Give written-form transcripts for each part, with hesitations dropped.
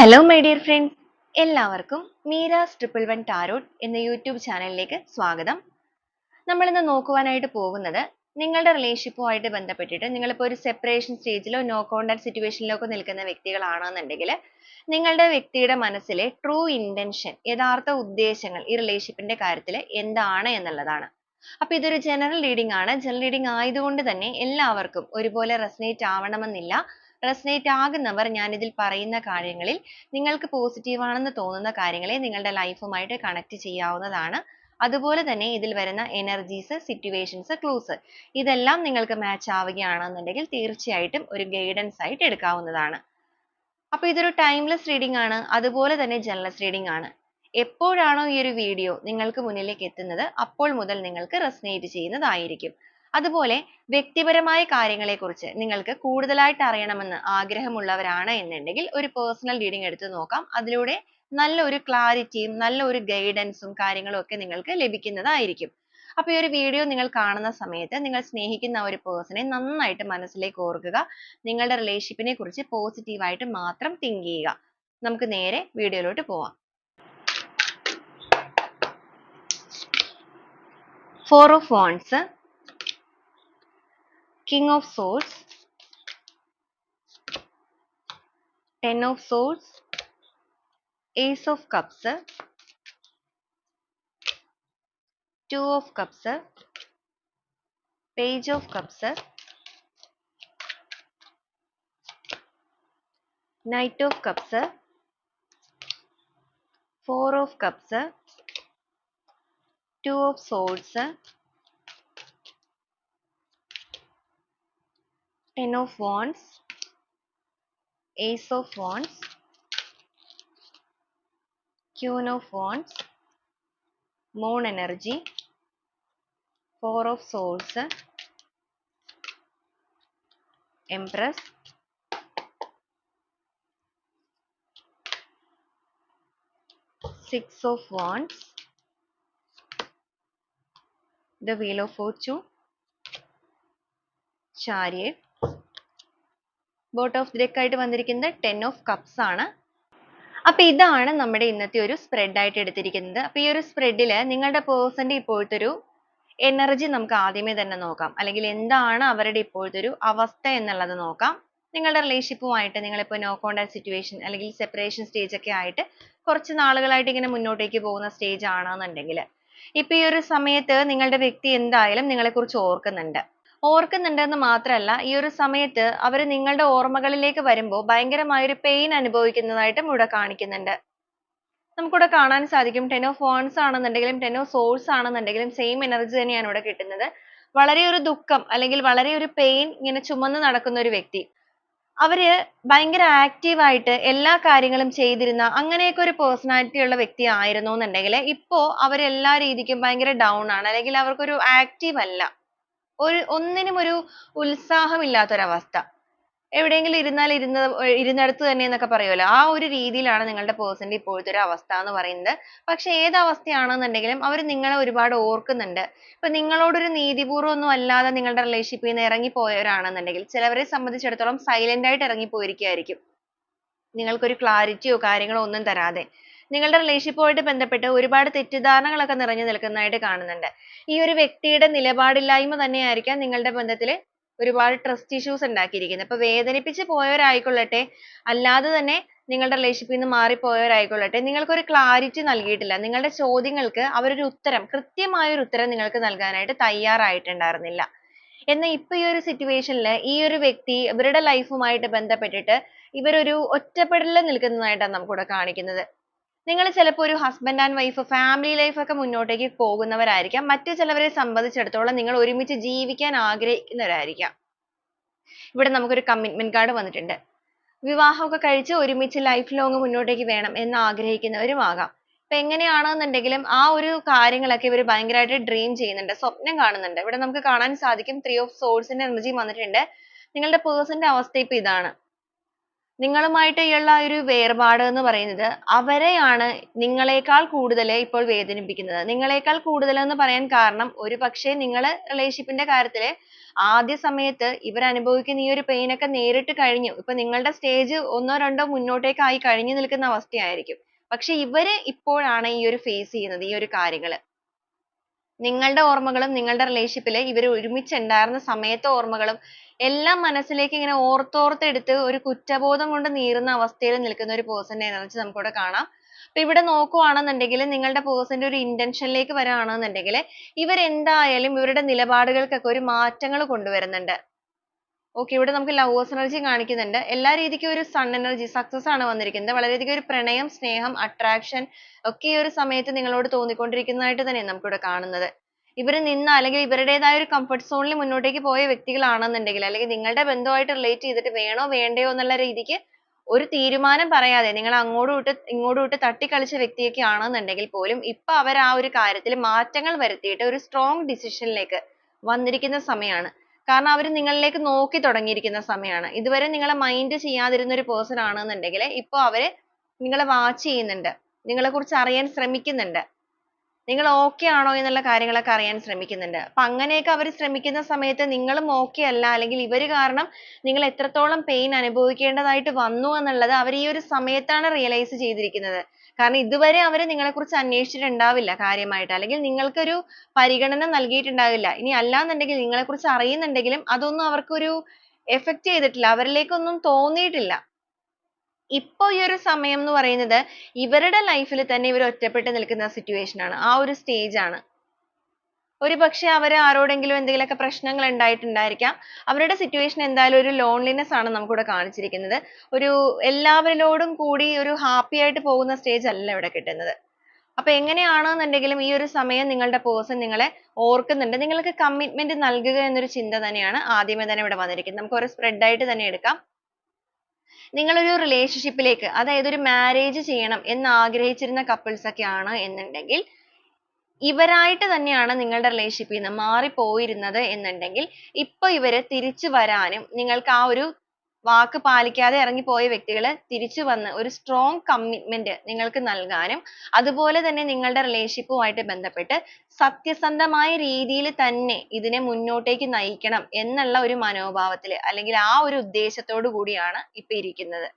Hello my dear friends, എല്ലാവർക്കും Meera's triple one tarot എന്ന YouTube ചാനലിലേക്ക് സ്വാഗതം. നമ്മൾ ഇന്ന് നോക്കുവാനായിട്ട് പോകുന്നത് നിങ്ങളുടെ റിലേഷൻഷിപ്പുമായിട്ട് ബന്ധപ്പെട്ടിട്ട് നിങ്ങളിപ്പോൾ ഒരു സെപ്പറേഷൻ സ്റ്റേജിലോ നോ കോണ്ടാക്ട് സിറ്റുവേഷനിലോ ഒക്കെ നിൽക്കുന്ന വ്യക്തികളാണെന്നുണ്ടെങ്കിൽ നിങ്ങളുടെ വ്യക്തിയുടെ മനസ്സിലെ ട്രൂ ഇന്റൻഷൻ, യഥാർത്ഥ ഉദ്ദേശങ്ങൾ ഈ റിലേഷൻഷിപ്പിന്റെ കാര്യത്തിൽ എന്താണ് എന്നുള്ളതാണ്. അപ്പൊ ഇതൊരു ജനറൽ റീഡിംഗ് ആണ്. ജനറൽ റീഡിംഗ് ആയതുകൊണ്ട് തന്നെ എല്ലാവർക്കും ഒരുപോലെ റെസനേറ്റ് ആവണമെന്നില്ല. റെസനേറ്റ് ആകുന്നവർ ഞാൻ ഇതിൽ പറയുന്ന കാര്യങ്ങളിൽ നിങ്ങൾക്ക് പോസിറ്റീവ് ആണെന്ന് തോന്നുന്ന കാര്യങ്ങളെ നിങ്ങളുടെ ലൈഫുമായിട്ട് കണക്ട് ചെയ്യാവുന്നതാണ്. അതുപോലെ തന്നെ ഇതിൽ വരുന്ന എനർജീസ്, സിറ്റുവേഷൻസ്, ക്ലൂസ് ഇതെല്ലാം നിങ്ങൾക്ക് മാച്ച് ആവുകയാണെന്നുണ്ടെങ്കിൽ തീർച്ചയായിട്ടും ഒരു ഗൈഡൻസ് ആയിട്ട് എടുക്കാവുന്നതാണ്. അപ്പൊ ഇതൊരു ടൈംലെസ് റീഡിംഗ് ആണ്, അതുപോലെ തന്നെ ജനറൽ റീഡിംഗ് ആണ്. എപ്പോഴാണോ ഈ ഒരു വീഡിയോ നിങ്ങൾക്ക് മുന്നിലേക്ക് എത്തുന്നത് അപ്പോൾ മുതൽ നിങ്ങൾക്ക് റെസനേറ്റ് ചെയ്യുന്നതായിരിക്കും. അതുപോലെ വ്യക്തിപരമായ കാര്യങ്ങളെക്കുറിച്ച് നിങ്ങൾക്ക് കൂടുതലായിട്ട് അറിയണമെന്ന് ആഗ്രഹമുള്ളവരാണ് എന്നുണ്ടെങ്കിൽ ഒരു പേഴ്സണൽ റീഡിംഗ് എടുത്ത് നോക്കാം. അതിലൂടെ നല്ലൊരു ക്ലാരിറ്റിയും നല്ലൊരു ഗൈഡൻസും കാര്യങ്ങളും ഒക്കെ നിങ്ങൾക്ക് ലഭിക്കുന്നതായിരിക്കും. അപ്പോൾ ഈ ഒരു വീഡിയോ നിങ്ങൾ കാണുന്ന സമയത്ത് നിങ്ങൾ സ്നേഹിക്കുന്ന ഒരു പേഴ്സണെ നന്നായിട്ട് മനസ്സിലേക്ക് ഓർക്കുക. നിങ്ങളുടെ റിലേഷൻഷിപ്പിനെ കുറിച്ച് പോസിറ്റീവായിട്ട് മാത്രം തിങ്ക് ചെയ്യുക. നമുക്ക് നേരെ വീഡിയോയിലോട്ട് പോവാം. 4 of Wands, King of Swords, 10 of Swords, Ace of Cups, 2 of Cups, Page of Cups, Knight of Cups, 4 of Cups, 2 of Swords, 10 of Wands, Ace of Wands, Queen of Wands, Moon Energy, 4 of Swords, Empress, Six of Wands, the Wheel of Fortune, Chariot. Bottom of the deck ആയിട്ട് വന്നിരിക്കുന്നത് 10 of cups ആണ്. അപ്പൊ ഇതാണ് നമ്മുടെ ഇന്നത്തെ ഒരു spread ആയിട്ട് എടുത്തിരിക്കുന്നത്. അപ്പൊ ഈ ഒരു സ്പ്രെഡിൽ നിങ്ങളുടെ പേഴ്സന്റെ ഇപ്പോഴത്തെ ഒരു എനർജി നമുക്ക് ആദ്യമേ തന്നെ നോക്കാം, അല്ലെങ്കിൽ എന്താണ് അവരുടെ ഇപ്പോഴത്തെ ഒരു അവസ്ഥ എന്നുള്ളത് നോക്കാം. നിങ്ങളുടെ റിലേഷൻഷിപ്പുമായിട്ട് നിങ്ങളിപ്പോൾ നോ കോണ്ടാക്ട് സിറ്റുവേഷൻ അല്ലെങ്കിൽ സെപ്പറേഷൻ സ്റ്റേജ് ഒക്കെ ആയിട്ട് കുറച്ച് നാളുകളായിട്ട് ഇങ്ങനെ മുന്നോട്ടേക്ക് പോകുന്ന സ്റ്റേജ് ആണെന്നുണ്ടെങ്കിൽ ഇപ്പൊ ഈ ഒരു സമയത്ത് നിങ്ങളുടെ വ്യക്തി എന്തായാലും നിങ്ങളെക്കുറിച്ച് ഓർക്കുന്നുണ്ടെന്ന് മാത്രമല്ല, ഈ ഒരു സമയത്ത് അവർ നിങ്ങളുടെ ഓർമ്മകളിലേക്ക് വരുമ്പോൾ ഭയങ്കരമായ ഒരു പെയിൻ അനുഭവിക്കുന്നതായിട്ടും ഇവിടെ കാണിക്കുന്നുണ്ട്. നമുക്കിവിടെ കാണാൻ സാധിക്കും 10 ഓഫ് വാണ്ട്സ് ആണെന്നുണ്ടെങ്കിലും 10 ഓഫ് സോൾസ് ആണെന്നുണ്ടെങ്കിലും സെയിം എനർജി തന്നെയാണ് ഇവിടെ കിട്ടുന്നത്. വളരെ ഒരു ദുഃഖം അല്ലെങ്കിൽ വളരെ ഒരു പെയിൻ ഇങ്ങനെ ചുമന്ന് നടക്കുന്ന ഒരു വ്യക്തി. അവര് ഭയങ്കര ആക്റ്റീവ് ആയിട്ട് എല്ലാ കാര്യങ്ങളും ചെയ്തിരുന്ന അങ്ങനെയൊക്കെ ഒരു പേഴ്സണാലിറ്റി ഉള്ള വ്യക്തി ആയിരുന്നു എന്നുണ്ടെങ്കിൽ ഇപ്പോ അവർ എല്ലാ രീതിക്കും ഭയങ്കര ഡൗൺ ആണ്, അല്ലെങ്കിൽ അവർക്കൊരു ആക്റ്റീവ് അല്ല, ഒന്നിനും ഒരു ഉത്സാഹമില്ലാത്തൊരവസ്ഥ. എവിടെയെങ്കിലും ഇരുന്നാൽ ഇരുന്നിടത്ത് തന്നെ എന്നൊക്കെ പറയുമല്ലോ, ആ ഒരു രീതിയിലാണ് നിങ്ങളുടെ പേഴ്സന്റെ ഇപ്പോഴത്തെ ഒരു അവസ്ഥ എന്ന് പറയുന്നത്. പക്ഷെ ഏത് അവസ്ഥയാണെന്നുണ്ടെങ്കിലും അവർ നിങ്ങളെ ഒരുപാട് ഓർക്കുന്നുണ്ട്. ഇപ്പൊ നിങ്ങളോടൊരു നീതിപൂർവ്വം ഒന്നും അല്ലാതെ നിങ്ങളുടെ റിലേഷൻഷിപ്പിൽ നിന്ന് ഇറങ്ങിപ്പോയവരാണെന്നുണ്ടെങ്കിൽ ചിലവരെ സംബന്ധിച്ചിടത്തോളം സൈലന്റ് ആയിട്ട് ഇറങ്ങിപ്പോയിരിക്കുകയായിരിക്കും, നിങ്ങൾക്കൊരു ക്ലാരിറ്റിയോ കാര്യങ്ങളോ ഒന്നും തരാതെ. നിങ്ങളുടെ റിലേഷൻഷിപ്പുമായിട്ട് ബന്ധപ്പെട്ട് ഒരുപാട് തെറ്റിദ്ധാരണകളൊക്കെ നിറഞ്ഞു നിൽക്കുന്നതായിട്ട് കാണുന്നുണ്ട്. ഈ ഒരു വ്യക്തിയുടെ നിലപാടില്ലായ്മ തന്നെയായിരിക്കാം നിങ്ങളുടെ ബന്ധത്തിൽ ഒരുപാട് ട്രസ്റ്റ് ഇഷ്യൂസ് ഉണ്ടാക്കിയിരിക്കുന്നത്. ഇപ്പൊ വേദനിപ്പിച്ച് പോയവരായിക്കൊള്ളട്ടെ, അല്ലാതെ തന്നെ നിങ്ങളുടെ റിലേഷൻഷിപ്പിൽ നിന്ന് മാറിപ്പോയവരായിക്കൊള്ളട്ടെ, നിങ്ങൾക്കൊരു ക്ലാരിറ്റി നൽകിയിട്ടില്ല. നിങ്ങളുടെ ചോദ്യങ്ങൾക്ക് അവരൊരു ഉത്തരം, കൃത്യമായ ഒരു ഉത്തരം നിങ്ങൾക്ക് നൽകാനായിട്ട് തയ്യാറായിട്ടുണ്ടായിരുന്നില്ല. എന്നാൽ ഇപ്പൊ ഈ ഒരു സിറ്റുവേഷനിൽ ഈ ഒരു വ്യക്തി ഇവരുടെ ലൈഫുമായിട്ട് ബന്ധപ്പെട്ടിട്ട് ഇവരൊരു ഒറ്റപ്പെടലിൽ നിൽക്കുന്നതായിട്ടാണ് നമുക്കിവിടെ കാണിക്കുന്നത്. നിങ്ങൾ ചിലപ്പോൾ ഒരു husband and wife, family life ഒക്കെ മുന്നോട്ടേക്ക് പോകുന്നവരായിരിക്കാം. മറ്റു ചിലവരെ സംബന്ധിച്ചിടത്തോളം നിങ്ങൾ ഒരുമിച്ച് ജീവിക്കാൻ ആഗ്രഹിക്കുന്നവരായിരിക്കാം. ഇവിടെ നമുക്കൊരു കമ്മിറ്റ്മെന്റ് കാർഡ് വന്നിട്ടുണ്ട്. വിവാഹമൊക്കെ കഴിച്ച് ഒരുമിച്ച് ലൈഫ് ലോങ് മുന്നോട്ടേക്ക് വേണം എന്ന് ആഗ്രഹിക്കുന്നവരും ആകാം. ഇപ്പൊ എങ്ങനെയാണെന്നുണ്ടെങ്കിലും ആ ഒരു കാര്യങ്ങളൊക്കെ ഇവർ ഭയങ്കരമായിട്ട് ഡ്രീം ചെയ്യുന്നുണ്ട്, സ്വപ്നം കാണുന്നുണ്ട്. ഇവിടെ നമുക്ക് കാണാൻ സാധിക്കും 3 ഓഫ് സോഴ്സിന്റെ എനർജി വന്നിട്ടുണ്ട്. നിങ്ങളുടെ പേഴ്സന്റെ അവസ്ഥ ഇപ്പൊ ഇതാണ്. നിങ്ങളുമായിട്ടുള്ള ഒരു വേർപാട് എന്ന് പറയുന്നത് അവരെയാണ് നിങ്ങളെക്കാൾ കൂടുതൽ ഇപ്പോൾ വേദനിപ്പിക്കുന്നത്. നിങ്ങളെക്കാൾ കൂടുതൽ എന്ന് പറയാൻ കാരണം ഒരുപക്ഷേ നിങ്ങൾ റിലേഷൻഷിപ്പിന്റെ കാര്യത്തിൽ ആദ്യ സമയത്ത് ഇവർ അനുഭവിക്കുന്ന ഈ ഒരു പെയിൻ ഒക്കെ നേരിട്ട് കഴിഞ്ഞു. ഇപ്പൊ നിങ്ങളുടെ സ്റ്റേജ് ഒന്നോ രണ്ടോ മുന്നോട്ടേക്കായി കഴിഞ്ഞു നിൽക്കുന്ന അവസ്ഥയായിരിക്കും. പക്ഷെ ഇവര് ഇപ്പോഴാണ് ഈ ഒരു ഫേസ് ചെയ്യുന്നത് ഈ ഒരു കാര്യങ്ങൾ. നിങ്ങളുടെ ഓർമ്മകളും നിങ്ങളുടെ റിലേഷൻഷിപ്പിൽ ഇവർ ഒരുമിച്ച് ഉണ്ടായിരുന്ന സമയത്തെ ഓർമ്മകളും എല്ലാം മനസ്സിലേക്ക് ഇങ്ങനെ ഓർത്തോർത്തെടുത്ത് ഒരു കുറ്റബോധം കൊണ്ട് നീറുന്ന അവസ്ഥയിൽ നിൽക്കുന്ന ഒരു പേഴ്സന്റെ എനർജി നമുക്കിവിടെ കാണാം. അപ്പൊ ഇവിടെ നോക്കുവാണെന്നുണ്ടെങ്കിൽ നിങ്ങളുടെ പേഴ്സന്റെ ഒരു ഇന്റൻഷനിലേക്ക് വരാണെന്നുണ്ടെങ്കിൽ ഇവരെന്തായാലും ഇവരുടെ നിലപാടുകൾക്കൊക്കെ ഒരു മാറ്റങ്ങൾ കൊണ്ടുവരുന്നുണ്ട്. ഓക്കെ, ഇവിടെ നമുക്ക് ലവേഴ്സ് എനർജി കാണിക്കുന്നുണ്ട്. എല്ലാ രീതിക്കും ഒരു സൺ എനർജി സക്സസ് ആണ് വന്നിരിക്കുന്നത്. വളരെയധികം ഒരു പ്രണയം, സ്നേഹം, അട്രാക്ഷൻ ഒക്കെ ഈ ഒരു സമയത്ത് നിങ്ങളോട് തോന്നിക്കൊണ്ടിരിക്കുന്നതായിട്ട് തന്നെയാണ് നമുക്കിവിടെ കാണുന്നത്. ഇവര് നിന്ന് അല്ലെങ്കിൽ ഇവരുടേതായ ഒരു കംഫർട്ട് സോണിൽ മുന്നോട്ടേക്ക് പോയ വ്യക്തികളാണെന്നുണ്ടെങ്കിൽ അല്ലെങ്കിൽ നിങ്ങളുടെ ബന്ധവുമായിട്ട് റിലേറ്റ് ചെയ്തിട്ട് വേണോ വേണ്ടയോ എന്നുള്ള രീതിക്ക് ഒരു തീരുമാനം പറയാതെ നിങ്ങൾ അങ്ങോട്ടും ഇങ്ങോട്ടും ഇട്ട് തട്ടിക്കളിച്ച വ്യക്തിയൊക്കെ ആണെന്നുണ്ടെങ്കിൽ പോലും ഇപ്പൊ അവർ ആ ഒരു കാര്യത്തിൽ മാറ്റങ്ങൾ വരുത്തിയിട്ട് ഒരു സ്ട്രോങ് ഡിസിഷനിലേക്ക് വന്നിരിക്കുന്ന സമയമാണ്. കാരണം അവർ നിങ്ങളിലേക്ക് നോക്കി തുടങ്ങിയിരിക്കുന്ന സമയമാണ്. ഇതുവരെ നിങ്ങളെ മൈൻഡ് ചെയ്യാതിരുന്ന ഒരു പേഴ്സൺ ആണെന്നുണ്ടെങ്കിൽ ഇപ്പൊ അവര് നിങ്ങളെ വാച്ച് ചെയ്യുന്നുണ്ട്, നിങ്ങളെ കുറിച്ച് അറിയാൻ ശ്രമിക്കുന്നുണ്ട്, നിങ്ങൾ okay ആണോ എന്നുള്ള കാര്യങ്ങളൊക്കെ അറിയാൻ ശ്രമിക്കുന്നുണ്ട്. അപ്പൊ അങ്ങനെയൊക്കെ അവർ ശ്രമിക്കുന്ന സമയത്ത് നിങ്ങളും okay അല്ല അല്ലെങ്കിൽ ഇവര് കാരണം നിങ്ങൾ എത്രത്തോളം പെയിൻ അനുഭവിക്കേണ്ടതായിട്ട് വന്നു എന്നുള്ളത് അവർ ഈ ഒരു സമയത്താണ് റിയലൈസ് ചെയ്തിരിക്കുന്നത്. കാരണം ഇതുവരെ അവർ നിങ്ങളെക്കുറിച്ച് അന്വേഷിച്ചിട്ടുണ്ടാവില്ല കാര്യമായിട്ട്, അല്ലെങ്കിൽ നിങ്ങൾക്കൊരു പരിഗണന നൽകിയിട്ടുണ്ടാവില്ല. ഇനി അല്ലാന്നുണ്ടെങ്കിൽ നിങ്ങളെക്കുറിച്ച് അറിയുന്നുണ്ടെങ്കിലും അതൊന്നും അവർക്കൊരു എഫക്ട് ചെയ്തിട്ടില്ല, അവരിലേക്കൊന്നും തോന്നിയിട്ടില്ല. ഇപ്പൊ ഈ ഒരു സമയം എന്ന് പറയുന്നത് ഇവരുടെ ലൈഫിൽ തന്നെ ഇവർ ഒറ്റപ്പെട്ട് നിൽക്കുന്ന സിറ്റുവേഷൻ ആണ്, ആ ഒരു സ്റ്റേജ് ആണ്. ഒരുപക്ഷെ അവർ ആരോടെങ്കിലും എന്തെങ്കിലുമൊക്കെ പ്രശ്നങ്ങൾ ഉണ്ടായിട്ടുണ്ടായിരിക്കാം. അവരുടെ സിറ്റുവേഷൻ എന്തായാലും ഒരു ലോൺലിനെസ് ആണ് നമുക്കിവിടെ കാണിച്ചിരിക്കുന്നത്. ഒരു എല്ലാവരോടും കൂടി ഒരു ഹാപ്പി ആയിട്ട് പോകുന്ന സ്റ്റേജ് അല്ല ഇവിടെ കിട്ടുന്നത്. അപ്പൊ എങ്ങനെയാണെന്നുണ്ടെങ്കിലും ഈ ഒരു സമയം നിങ്ങളുടെ പേഴ്സൺ നിങ്ങളെ ഓർക്കുന്നുണ്ട്, നിങ്ങൾക്ക് കമ്മിറ്റ്മെന്റ് നൽകുക എന്നൊരു ചിന്ത തന്നെയാണ് ആദ്യമേ തന്നെ ഇവിടെ വന്നിരിക്കുന്നത്. നമുക്ക് ഒരു സ്പ്രെഡ് ആയിട്ട് തന്നെ എടുക്കാം. നിങ്ങളൊരു റിലേഷൻഷിപ്പിലേക്ക്, അതായത് ഒരു മാരേജ് ചെയ്യണം എന്ന് ആഗ്രഹിച്ചിരുന്ന കപ്പിൾസ് ഒക്കെ ആണ് എന്നുണ്ടെങ്കിൽ ഇവരായിട്ട് തന്നെയാണ് നിങ്ങളുടെ റിലേഷൻഷിപ്പിൽ നിന്ന് മാറിപ്പോയിരുന്നത് എന്നുണ്ടെങ്കിൽ ഇപ്പൊ ഇവര് തിരിച്ചു വരാനും നിങ്ങൾക്ക് ആ ഒരു വാക്ക് പാലിക്കാതെ ഇറങ്ങിപ്പോയ വ്യക്തികൾ തിരിച്ചു വന്ന് ഒരു സ്ട്രോങ് കമ്മിറ്റ്മെന്റ് നിങ്ങൾക്ക് നൽകാനും അതുപോലെ തന്നെ നിങ്ങളുടെ റിലേഷൻഷിപ്പുമായിട്ട് ബന്ധപ്പെട്ട് സത്യസന്ധമായ രീതിയിൽ തന്നെ ഇതിനെ മുന്നോട്ടേക്ക് നയിക്കണം എന്നുള്ള ഒരു മനോഭാവത്തിൽ അല്ലെങ്കിൽ ആ ഒരു ഉദ്ദേശത്തോടു കൂടിയാണ് ഇപ്പൊ ഇരിക്കുന്നത്.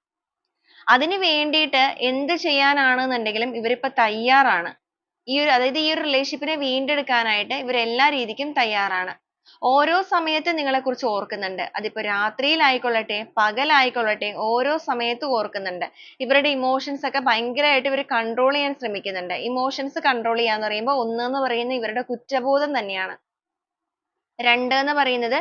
അതിന് വേണ്ടിയിട്ട് എന്ത് ചെയ്യാനാണെന്നുണ്ടെങ്കിലും ഇവരിപ്പോ തയ്യാറാണ്. അതായത് ഈ ഒരു റിലേഷൻഷിപ്പിനെ വീണ്ടെടുക്കാനായിട്ട് ഇവർ എല്ലാ രീതിക്കും തയ്യാറാണ്. ഓരോ സമയത്തും നിങ്ങളെക്കുറിച്ച് ഓർക്കുന്നുണ്ട്. അതിപ്പോ രാത്രിയിലായിക്കൊള്ളട്ടെ പകലായിക്കൊള്ളട്ടെ ഓരോ സമയത്തും ഓർക്കുന്നുണ്ട്. ഇവരുടെ ഇമോഷൻസ് ഒക്കെ ഭയങ്കരമായിട്ട് ഇവർ കൺട്രോൾ ചെയ്യാൻ ശ്രമിക്കുന്നുണ്ട്. ഇമോഷൻസ് കൺട്രോൾ ചെയ്യാന്ന് പറയുമ്പോൾ ഒന്ന് എന്ന് പറയുന്നത് ഇവരുടെ കുറ്റബോധം തന്നെയാണ്. രണ്ട് എന്ന് പറയുന്നത്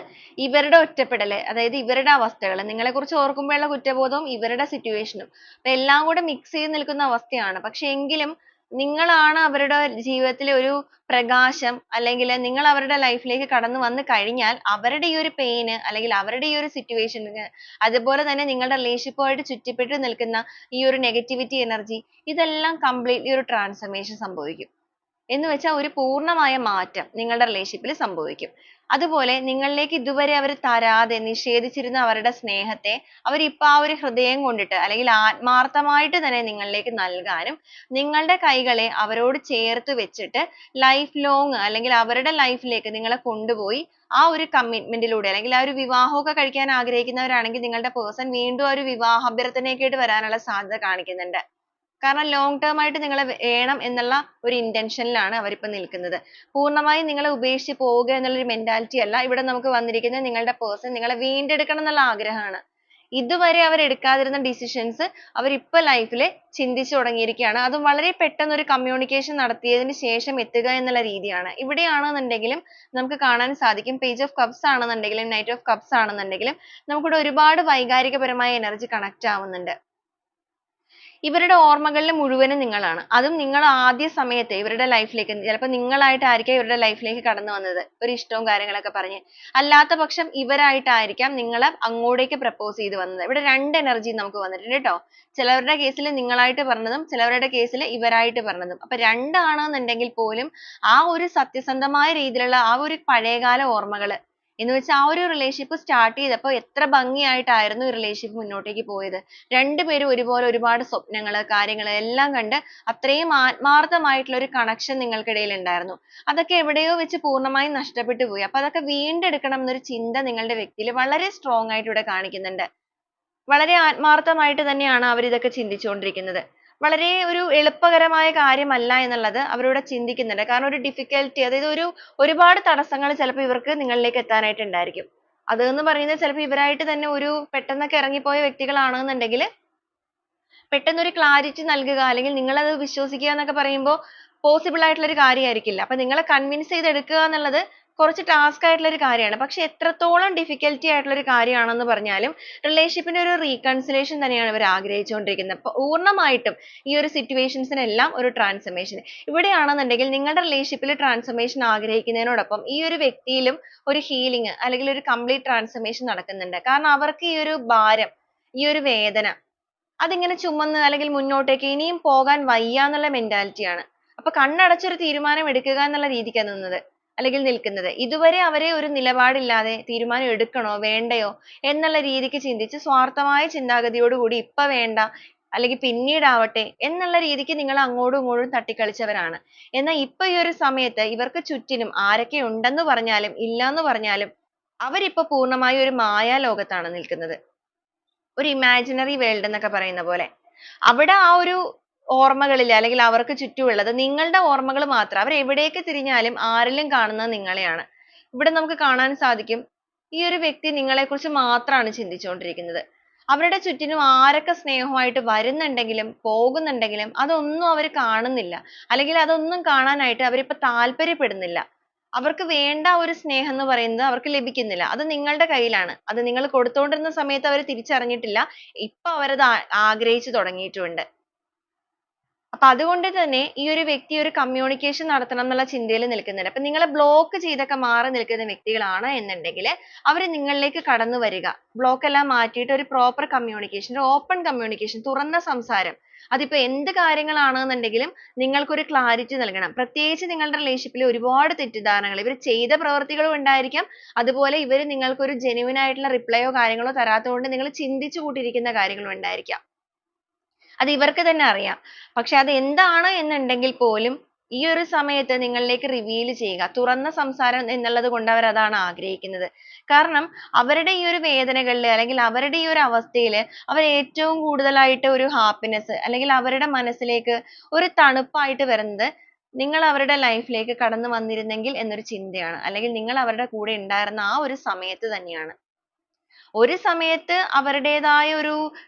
ഇവരുടെ ഒറ്റപ്പെടൽ, അതായത് ഇവരുടെ അവസ്ഥകൾ, നിങ്ങളെക്കുറിച്ച് ഓർക്കുമ്പോഴുള്ള കുറ്റബോധവും ഇവരുടെ സിറ്റുവേഷനും എല്ലാം കൂടെ മിക്സ് ചെയ്ത് നിൽക്കുന്ന അവസ്ഥയാണ്. പക്ഷെ എങ്കിലും നിങ്ങളാണ് അവരുടെ ജീവിതത്തിലെ ഒരു പ്രകാശം, അല്ലെങ്കിൽ നിങ്ങൾ അവരുടെ ലൈഫിലേക്ക് കടന്നു വന്നു കഴിഞ്ഞാൽ അവരുടെ ഈ ഒരു പെയിന് അല്ലെങ്കിൽ അവരുടെ ഈ ഒരു സിറ്റുവേഷന് അതുപോലെ തന്നെ നിങ്ങളുടെ റിലേഷൻഷിപ്പുമായിട്ട് ചുറ്റിപ്പെട്ട് നിൽക്കുന്ന ഈ ഒരു നെഗറ്റിവിറ്റി എനർജി ഇതെല്ലാം കംപ്ലീറ്റ്ലി ഒരു ട്രാൻസ്ഫർമേഷൻ സംഭവിക്കും. എന്ന് വെച്ചാൽ ഒരു പൂർണ്ണമായ മാറ്റം നിങ്ങളുടെ റിലേഷൻഷിപ്പിൽ സംഭവിക്കും. അതുപോലെ നിങ്ങളിലേക്ക് ഇതുവരെ അവർ തരാതെ നിഷേധിച്ചിരുന്ന അവരുടെ സ്നേഹത്തെ അവർ ഇപ്പൊ ആ ഒരു ഹൃദയം കൊണ്ടിട്ട് അല്ലെങ്കിൽ ആത്മാർത്ഥമായിട്ട് തന്നെ നിങ്ങളിലേക്ക് നൽകാനും നിങ്ങളുടെ കൈകളെ അവരോട് ചേർത്ത് വെച്ചിട്ട് ലൈഫ് ലോങ് അല്ലെങ്കിൽ അവരുടെ ലൈഫിലേക്ക് നിങ്ങളെ കൊണ്ടുപോയി ആ ഒരു കമ്മിറ്റ്മെന്റിലൂടെ അല്ലെങ്കിൽ ആ ഒരു വിവാഹമൊക്കെ കഴിക്കാൻ ആഗ്രഹിക്കുന്നവരാണെങ്കിൽ നിങ്ങളുടെ പേഴ്സൺ വീണ്ടും ആ ഒരു വിവാഹാഭ്യർത്ഥനയൊക്കെ ആയിട്ട് വരാനുള്ള സാധ്യത കാണിക്കുന്നുണ്ട്. കാരണം long term ആയിട്ട് നിങ്ങളെ വേണം എന്നുള്ള ഒരു intentionലാണ് അവരിപ്പോ നിൽക്കുന്നത്. പൂർണ്ണമായും നിങ്ങളെ ഉപേക്ഷിച്ച് പോവുക എന്നുള്ള ഒരു mentality അല്ല ഇവിടെ നമുക്ക് വന്നിരിക്കുന്നത്. നിങ്ങളുടെ person നിങ്ങളെ വീണ്ടെടുക്കണം എന്നുള്ള ആഗ്രഹമാണ്. ഇതുവരെ അവർ എടുക്കാതിരുന്ന decisions അവരിപ്പോ life ൽ ചിന്തിച്ചു തുടങ്ങിയിരിക്കുകയാണ്. അതും വളരെ പെട്ടെന്ന് ഒരു communication നടത്തിയതിന് ശേഷം എത്തുക എന്നുള്ള രീതിയാണ്. ഇവിടെയാണെന്നുണ്ടെങ്കിലും നമുക്ക് കാണാൻ സാധിക്കും page of cups ആണെന്നുണ്ടെങ്കിലും knight of cups ആണെന്നുണ്ടെങ്കിലും നമുക്കിവിടെ ഒരുപാട് വൈകാരികപരമായ energy connect ആവുന്നുണ്ട്. ഇവരുടെ ഓർമ്മകളിൽ മുഴുവനും നിങ്ങളാണ്. അതും നിങ്ങൾ ആദ്യ സമയത്ത് ഇവരുടെ ലൈഫിലേക്ക് ചിലപ്പോൾ നിങ്ങളായിട്ടായിരിക്കാം ഇവരുടെ ലൈഫിലേക്ക് കടന്നു വന്നത് ഒരു ഇഷ്ടവും കാര്യങ്ങളൊക്കെ പറഞ്ഞ്. അല്ലാത്ത പക്ഷം ഇവരായിട്ടായിരിക്കാം നിങ്ങളെ അങ്ങോട്ടേക്ക് പ്രപ്പോസ് ചെയ്ത് വന്നത്. ഇവിടെ രണ്ട് എനർജി നമുക്ക് വന്നിട്ടുണ്ട് കേട്ടോ. ചിലവരുടെ കേസിൽ നിങ്ങളായിട്ട് പറഞ്ഞതും ചിലവരുടെ കേസിൽ ഇവരായിട്ട് പറഞ്ഞതും. അപ്പൊ രണ്ടാണെന്നുണ്ടെങ്കിൽ പോലും ആ ഒരു സത്യസന്ധമായ രീതിയിലുള്ള ആ ഒരു പഴയകാല ഓർമ്മകൾ എന്ന് വെച്ചാൽ ആ ഒരു റിലേഷൻഷിപ്പ് സ്റ്റാർട്ട് ചെയ്തപ്പോൾ എത്ര ഭംഗിയായിട്ടായിരുന്നു ഈ റിലേഷൻഷിപ്പ് മുന്നോട്ടേക്ക് പോയത്. രണ്ടുപേരും ഒരുപോലെ ഒരുപാട് സ്വപ്നങ്ങള് കാര്യങ്ങള് എല്ലാം കണ്ട് അത്രയും ആത്മാർത്ഥമായിട്ടുള്ള ഒരു കണക്ഷൻ നിങ്ങൾക്കിടയിൽ ഉണ്ടായിരുന്നു. അതൊക്കെ എവിടെയോ വെച്ച് പൂർണ്ണമായും നഷ്ടപ്പെട്ടു പോയി. അപ്പൊ അതൊക്കെ വീണ്ടെടുക്കണം എന്നൊരു ചിന്ത നിങ്ങളുടെ വ്യക്തിയിൽ വളരെ സ്ട്രോങ് ആയിട്ട് ഇവിടെ കാണിക്കുന്നുണ്ട്. വളരെ ആത്മാർത്ഥമായിട്ട് തന്നെയാണ് അവർ ഇതൊക്കെ ചിന്തിച്ചുകൊണ്ടിരിക്കുന്നത്. വളരെ ഒരു എളുപ്പകരമായ കാര്യമല്ല എന്നുള്ളത് അവരിവിടെ ചിന്തിക്കുന്നുണ്ട്. കാരണം ഒരു ഡിഫിക്കൽറ്റി, അതായത് ഒരുപാട് തടസ്സങ്ങൾ ചിലപ്പോൾ ഇവർക്ക് നിങ്ങളിലേക്ക് എത്താനായിട്ട് ഉണ്ടായിരിക്കും. അതെന്ന് പറയുന്നത് ചിലപ്പോൾ ഇവരായിട്ട് തന്നെ ഒരു പെട്ടെന്നൊക്കെ ഇറങ്ങിപ്പോയ വ്യക്തികളാണെന്നുണ്ടെങ്കിൽ പെട്ടെന്ന് ഒരു ക്ലാരിറ്റി നൽകുക അല്ലെങ്കിൽ നിങ്ങൾ അത് വിശ്വസിക്കുക എന്നൊക്കെ പറയുമ്പോൾ പോസിബിൾ ആയിട്ടുള്ള ഒരു കാര്യമായിരിക്കില്ല. അപ്പൊ നിങ്ങളെ കൺവിൻസ് ചെയ്തെടുക്കുക എന്നുള്ളത് കുറച്ച് ടാസ്ക് ആയിട്ടുള്ള ഒരു കാര്യമാണ്. പക്ഷെ എത്രത്തോളം ഡിഫിക്കൽറ്റി ആയിട്ടുള്ള ഒരു കാര്യമാണെന്ന് പറഞ്ഞാലും റിലേഷൻഷിപ്പിന്റെ ഒരു റീകൺസിലേഷൻ തന്നെയാണ് ഇവർ ആഗ്രഹിച്ചുകൊണ്ടിരിക്കുന്നത്. പൂർണ്ണമായിട്ടും ഈ ഒരു സിറ്റുവേഷൻസിനെല്ലാം ഒരു ട്രാൻസ്ഫർമേഷൻ ഇവിടെയാണെന്നുണ്ടെങ്കിൽ നിങ്ങളുടെ റിലേഷൻഷിപ്പിൽ ട്രാൻസ്ഫർമേഷൻ ആഗ്രഹിക്കുന്നതിനോടൊപ്പം ഈ ഒരു വ്യക്തിയിലും ഒരു ഹീലിംഗ് അല്ലെങ്കിൽ ഒരു കംപ്ലീറ്റ് ട്രാൻസ്ഫർമേഷൻ നടക്കുന്നുണ്ട്. കാരണം അവർക്ക് ഈ ഒരു ഭാരം, ഈ ഒരു വേദന അതിങ്ങനെ ചുമന്ന് അല്ലെങ്കിൽ മുന്നോട്ടേക്ക് ഇനിയും പോകാൻ വയ്യ എന്നുള്ള mentality ആണ്. അപ്പൊ കണ്ണടച്ചൊരു തീരുമാനം എടുക്കുക എന്നുള്ള രീതിക്കാണ് നിൽക്കുന്നത്. ഇതുവരെ അവരെ ഒരു നിലപാടില്ലാതെ തീരുമാനം എടുക്കണോ വേണ്ടയോ എന്നുള്ള രീതിക്ക് ചിന്തിച്ച് സ്വാർത്ഥമായ ചിന്താഗതിയോടുകൂടി ഇപ്പൊ വേണ്ട അല്ലെങ്കിൽ പിന്നീടാവട്ടെ എന്നുള്ള രീതിക്ക് നിങ്ങൾ അങ്ങോട്ടും ഇങ്ങോട്ടും തട്ടിക്കളിച്ചവരാണ്. എന്നാൽ ഇപ്പൊ ഈ ഒരു സമയത്ത് ഇവർക്ക് ചുറ്റിനും ആരൊക്കെ ഉണ്ടെന്ന് പറഞ്ഞാലും ഇല്ലാന്ന് പറഞ്ഞാലും അവരിപ്പോ പൂർണ്ണമായും ഒരു മായാലോകത്താണ് നിൽക്കുന്നത്. ഒരു ഇമാജിനറി വേൾഡ് എന്നൊക്കെ പറയുന്ന പോലെ. അവിടെ ആ ഒരു ഓർമ്മകളിൽ അല്ലെങ്കിൽ അവർക്ക് ചുറ്റുമുള്ളത് നിങ്ങളുടെ ഓർമ്മകൾ മാത്രം. അവർ എവിടേക്ക് തിരിഞ്ഞാലും ആരിലും കാണുന്നത് നിങ്ങളെയാണ്. ഇവിടെ നമുക്ക് കാണാൻ സാധിക്കും ഈ ഒരു വ്യക്തി നിങ്ങളെക്കുറിച്ച് മാത്രമാണ് ചിന്തിച്ചുകൊണ്ടിരിക്കുന്നത്. അവരുടെ ചുറ്റിനും ആരൊക്കെ സ്നേഹമായിട്ട് വരുന്നുണ്ടെങ്കിലും പോകുന്നുണ്ടെങ്കിലും അതൊന്നും അവർ കാണുന്നില്ല. അല്ലെങ്കിൽ അതൊന്നും കാണാനായിട്ട് അവരിപ്പോ താല്പര്യപ്പെടുന്നില്ല. അവർക്ക് വേണ്ട ഒരു സ്നേഹം എന്ന് പറയുന്നത് അവർക്ക് ലഭിക്കുന്നില്ല. അത് നിങ്ങളുടെ കയ്യിലാണ്. അത് നിങ്ങൾ കൊടുത്തുകൊണ്ടിരുന്ന സമയത്ത് അവർ തിരിച്ചറിഞ്ഞിട്ടില്ല. ഇപ്പൊ അവരത് ആഗ്രഹിച്ചു തുടങ്ങിയിട്ടുണ്ട്. അപ്പൊ അതുകൊണ്ട് തന്നെ ഈ ഒരു വ്യക്തി ഒരു communication നടത്തണം എന്നുള്ള ചിന്തയിൽ നിൽക്കുന്നുണ്ട്. അപ്പൊ നിങ്ങളെ block ചെയ്തൊക്കെ മാറി നിൽക്കുന്ന വ്യക്തികളാണ് എന്നുണ്ടെങ്കിൽ അവർ നിങ്ങളിലേക്ക് കടന്നു വരിക. block എല്ലാം മാറ്റിയിട്ട് ഒരു proper communication, ഒരു open communication, തുറന്ന സംസാരം. അതിപ്പോ എന്ത് കാര്യങ്ങളാണെന്നുണ്ടെങ്കിലും നിങ്ങൾക്ക് ഒരു clarity നൽകണം. പ്രത്യേകിച്ച് നിങ്ങളുടെ relationship ൽ ഒരുപാട് തെറ്റിദ്ധാരണകൾ, ഇവർ ചെയ്ത പ്രവൃത്തികളും ഉണ്ടായിരിക്കാം. അതുപോലെ ഇവർ നിങ്ങൾക്ക് ഒരു genuine ആയിട്ടുള്ള reply ഓ കാര്യങ്ങളോ തരാത്തതുകൊണ്ട് നിങ്ങൾ ചിന്തിച്ചു കൂട്ടിയിരിക്കുന്ന കാര്യങ്ങളും ഉണ്ടായിരിക്കാം. അത് ഇവർക്ക് തന്നെ അറിയാം. പക്ഷെ അത് എന്താണ് എന്നുണ്ടെങ്കിൽ പോലും ഈ ഒരു സമയത്ത് നിങ്ങളിലേക്ക് reveal ചെയ്യുക. തുറന്ന സംസാരം എന്നുള്ളത് കൊണ്ട് അവർ അതാണ് ആഗ്രഹിക്കുന്നത്. കാരണം അവരുടെ ഈ ഒരു വേദനകളിൽ അല്ലെങ്കിൽ അവരുടെ ഈ ഒരു അവസ്ഥയിൽ അവർ ഏറ്റവും കൂടുതലായിട്ട് ഒരു happiness അല്ലെങ്കിൽ അവരുടെ മനസ്സിലേക്ക് ഒരു തണുപ്പായിട്ട് വരുന്നത് നിങ്ങൾ അവരുടെ ലൈഫിലേക്ക് കടന്നു വന്നിരുന്നെങ്കിൽ എന്നൊരു ചിന്തയാണ്. അല്ലെങ്കിൽ നിങ്ങൾ അവരുടെ കൂടെ ഉണ്ടായിരുന്ന ആ ഒരു സമയത്ത് തന്നെയാണ്. ഒരു സമയത്ത് അവരുടേതായ ഒരു